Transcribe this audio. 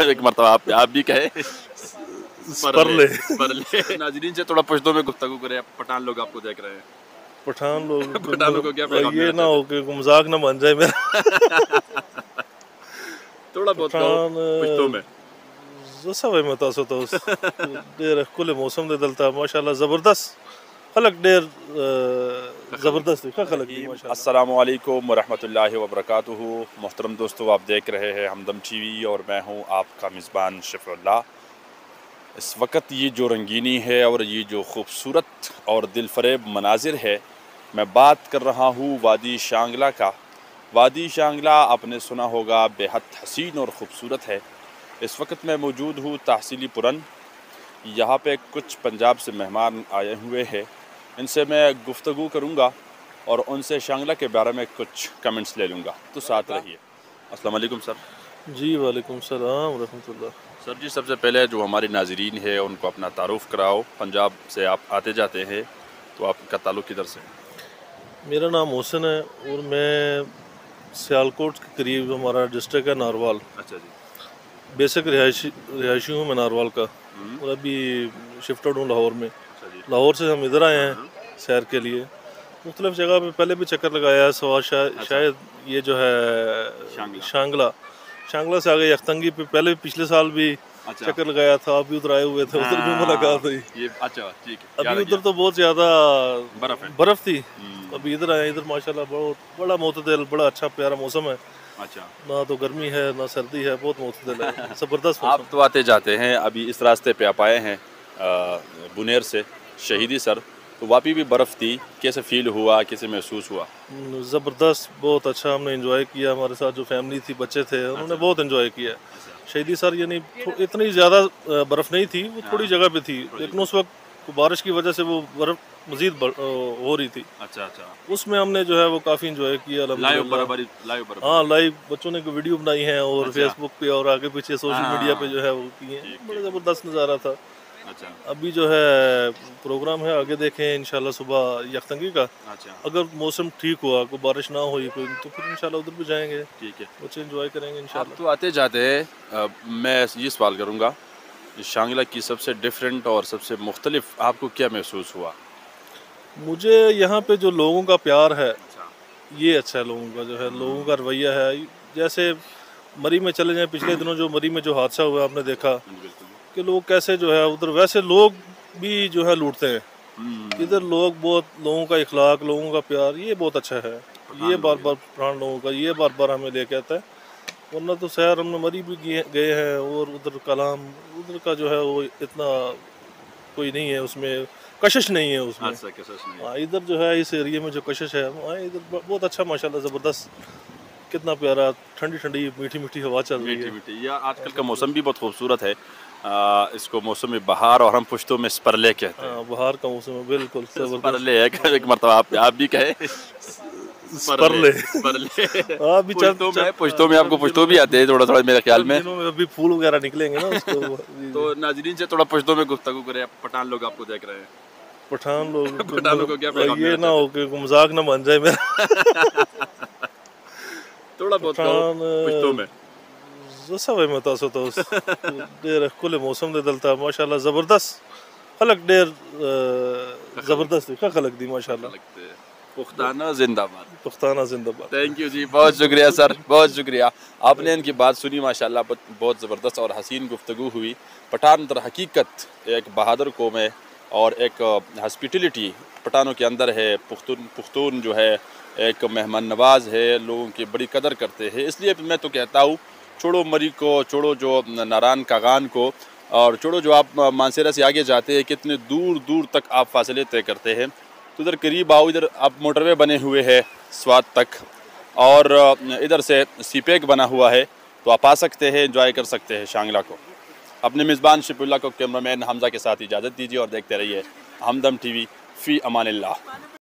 एक मरतबा आप भी कहे परले नाज़रीन से थोड़ा पश्तो में गुफ्तगू करें। पठान लोग आपको देख रहे हैं। पठान लोग पठानों को क्या पैगाम ये देना ना हो कि मजाक ना बन जाए मेरा। थोड़ा बहुत पठान पश्तो में सवै में तासो तो डेर कुल मौसम दे दलता माशाल्लाह ज़बरदस्त खलक डेर ज़बरदस्त का खलक दी माशाल्लाह। अस्सलामु अलैकुम वरहमतुल्लाहि वबरकातुहू। मोहतरम दोस्तों, आप देख रहे हैं हमदम टीवी और मैं हूं आपका मेज़बान शफ़ीउल्लाह। इस वक्त ये जो रंगीनी है और ये जो खूबसूरत और दिलफरेब मनाजिर है, मैं बात कर रहा हूँ वादी शांगला का। वादी शांगला आपने सुना होगा बेहद हसीन और ख़ूबसूरत है। इस वक्त मैं मौजूद हूँ तहसीली पुरन। यहाँ पे कुछ पंजाब से मेहमान आए हुए हैं, इनसे मैं गुफ्तगू करूँगा और उनसे शांगला के बारे में कुछ कमेंट्स ले लूँगा, तो साथ रहिए। अस्सलाम वालेकुम सर। जी वालेकुम सलाम रहमतुल्लाह। सर जी, सबसे पहले जो हमारी नाज़रीन है उनको अपना तारुफ़ कराओ। पंजाब से आप आते जाते हैं, तो आपका ताल्लुक़ किधर से? मेरा नाम मोहसिन है और मैं सियालकोट के करीब हमारा डिस्ट्रिक्ट है नारवाल। अच्छा जी। बेसिक रिहायशी हूँ मैं नारवाल का और अभी शिफ्टेड हूँ लाहौर में। अच्छा जी। लाहौर से हम इधर आए हैं सैर के लिए। मुख्तलिफ़ जगह पे पहले भी चक्कर लगाया है। सवा शायद ये जो है शांगला से आगे यखतंगी पे पहले पिछले साल भी चक्कर लगाया था। अभी उधर आए हुए थे, उधर भी मुलाकात हुई। ये अच्छा, ठीक है। अभी उधर तो बहुत ज़्यादा बर्फ़ थी। अभी इधर आए, इधर माशाल्लाह बहुत बड़ा मोतदल, बड़ा अच्छा प्यारा मौसम है। अच्छा, ना तो गर्मी है ना सर्दी है, बहुत मोतदल है, ज़बरदस्त आप मौसम। तो आते जाते हैं। अभी इस रास्ते पे आप आए हैं बुनेर से शहीदी सर, तो वापी भी बर्फ़ थी। कैसे फील हुआ, कैसे महसूस हुआ? ज़बरदस्त, बहुत अच्छा हमने एंजॉय किया। हमारे साथ जो फैमिली थी, बच्चे थे, उन्होंने बहुत एंजॉय किया। शहीदी सर यानी इतनी ज़्यादा बर्फ़ नहीं थी, वो थोड़ी जगह पे थी, लेकिन उस वक्त बारिश की वजह से वो बर्फ़ मज़ीद हो रही थी। अच्छा अच्छा। उसमें हमने जो है वो काफ़ी एंजॉय किया अल्हम्दुलिल्लाह। हाँ, लाइव बच्चों ने वीडियो बनाई है और फेसबुक पे और आगे पीछे सोशल मीडिया पे जो है वो किए हैं। बड़ा ज़बरदस्त नज़ारा था। अच्छा अभी जो है प्रोग्राम है, आगे देखें इंशाल्लाह सुबह यखतंगी का। अच्छा, अगर मौसम ठीक हुआ, कोई बारिश ना हुई कोई, तो फिर इंशाल्लाह उधर भी जाएंगे, ठीक है। बच्चे एंजॉय करेंगे आप इंशाल्लाह। तो आते जाते हैं, मैं ये सवाल करूँगा, शांगला की सबसे डिफरेंट और सबसे मुख्तलिफ आपको क्या महसूस हुआ? मुझे यहाँ पे जो लोगों का प्यार है, ये अच्छा है। लोगों का जो है, लोगों का रवैया है। जैसे मरी में चले जाएं, पिछले दिनों जो मरी में जो हादसा हुआ आपने देखा कि लोग कैसे जो है उधर, वैसे लोग भी जो है लूटते हैं। इधर लोग बहुत, लोगों का इखलाक, लोगों का प्यार, ये बहुत अच्छा है। ये बार बार प्राण लोगों का ये बार बार हमें लेके आता है। वरना तो शहर हमने मरी भी गए हैं और उधर कलाम, उधर का जो है वो इतना कोई नहीं है, उसमें कशिश नहीं है उसमें। हाँ, इधर जो है इस एरिया में जो कशिश है, हाँ इधर बहुत अच्छा माशाल्लाह ज़बरदस्त, कितना प्यारा, ठंडी ठंडी मीठी मीठी हवा चल रही है। मीठी या आजकल का मौसम भी बहुत खूबसूरत है। इसको मौसम में बहार और हम पुश्तों में स्परले कहते हैं। हाँ, बाहर का मौसम है, बिल्कुल स्परले है, एक मरतबा आप भी कहे स्परले। अभी पुश्तों में आपको पुश्तों भी आते हैं थोड़ा थोड़ा मेरे ख्याल में। दिनों में अभी फूल वगैरह निकलेंगे ना उसको। तो नाज़रीन से थोड़ा पुश्तों में गुफ्तगू करें। पठान लोग आपको देख रहे हैं। पठान लोग पठानों को क्या पैगाम ये देना ना हो कि मजाक ना बन जाए मेरा। थोड़ा बहुत पुश्तों में सवै में तासो तो डेर कुल मौसम दे दलता माशाल्लाह ज़बरदस्त खलक डेर ज़बरदस्त का खलक दी माशाल्लाह। पुख्ताना जिंदाबाद। पुख्ताना जिंदाबाद। थैंक यू जी, बहुत शुक्रिया सर, बहुत शुक्रिया। आपने इनकी बात सुनी, माशाल्लाह बहुत ज़बरदस्त और हसीन गुफ्तगू हुई। पठान दर हकीकत एक बहादुर कौम है और एक हॉस्पिटलिटी पठानों के अंदर है। पुख्तून जो है एक मेहमान नवाज है, लोगों की बड़ी कदर करते हैं। इसलिए मैं तो कहता हूँ, छोड़ो मरी को, छोड़ो जो नारायण कागान को, और छोड़ो जो आप मानसेरा से आगे जाते हैं, कितने दूर दूर तक आप फासले तय करते हैं, तो इधर करीब आओ। इधर आप मोटरवे बने हुए हैं स्वात तक, और इधर से सीपेक बना हुआ है, तो आप आ सकते हैं, एंजॉय कर सकते हैं शांगला को। अपने मेज़बान शफीउल्लाह को, कैमरामैन हमजा के साथ इजाज़त दीजिए और देखते रहिए हमदम टीवी। फ़ी अमानिल्लाह।